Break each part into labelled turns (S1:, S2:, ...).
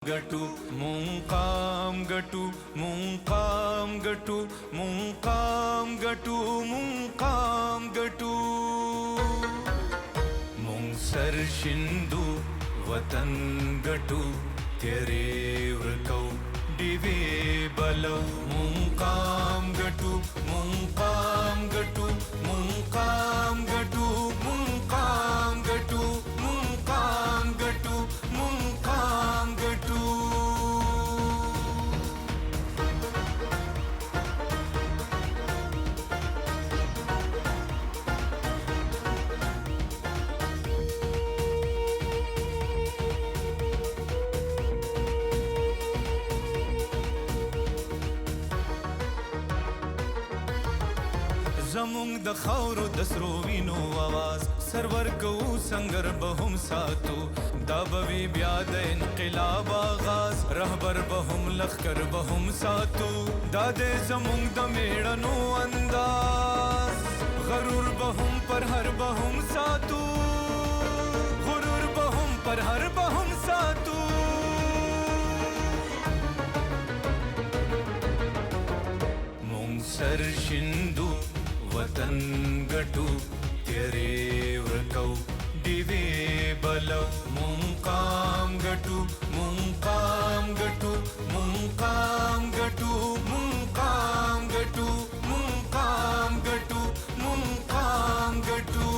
S1: गटु मुंकाम गटु मुंकाम गटु मुंकाम गटु मुंकाम गटु मुंसर शिंदु वतन गटु तेरे व्रकौ दिवे बलौ मुंकाम गटु मुंकाम गटु मुंकाम गटु मुंकाम गटु मुंकाम गटु मुंकाम गटु زمونږ د خاورو د سرو وینو आवाज سرور کو سنگر بهم ساتو دا بوي بیا د انقلاب آغاز رهبر بهم لخر بهم ساتو دا د زمونږ د میړنو انداز غرور بهم پر هر بهم ساتو غرور بهم پر هر بهم ساتو مونږ سر شندو वतन गटु तेरे व्रकौ दिवे बलौ मुंकाम गटु मुंकाम गटु मुंकाम गटु मुंकाम गटु मुंकाम गटु मुंकाम गटु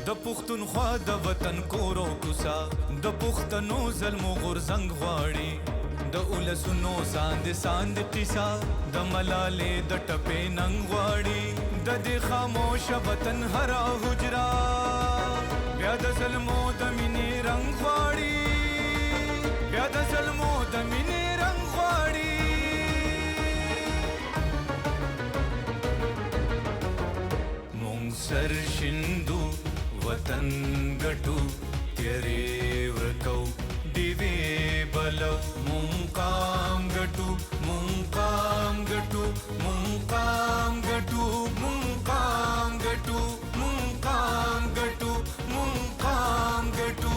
S1: د پښتونخوا د وطن کورو کوسا د پښتنو ظلم غورځنګ غواړي د اولسونو ساند ساند قصا د ملالې د ټپې ننګ غواړي د دې خاموش وطن هر حجرا بیا د ظلمو د مینې رنګ غواړي بیا د ظلمو د مینې رنګ غواړي مونږ سر شندو वतन गटु तेरे व्रकौ दिवे बलौ मुंकाम गटु मुंकाम गटु मुंकाम गटु मुंकाम गटु मुंकाम गटु मुंकाम गटु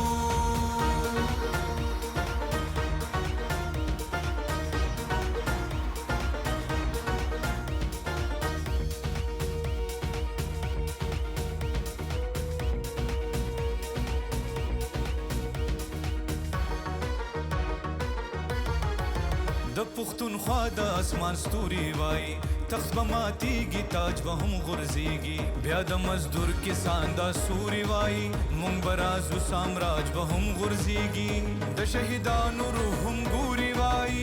S1: د پښتونخوا د اسمان ستوري وای تخت به ماتیږي تاج به هم غورځيږي بیا د مزدور کسان دا سوري وای مونږ به رازو سامراج به هم غورځيږي د شهیدانو روح هم ګوري وای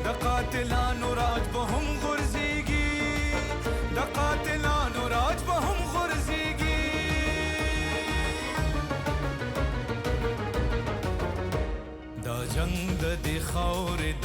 S1: د قاتلانو راج به هم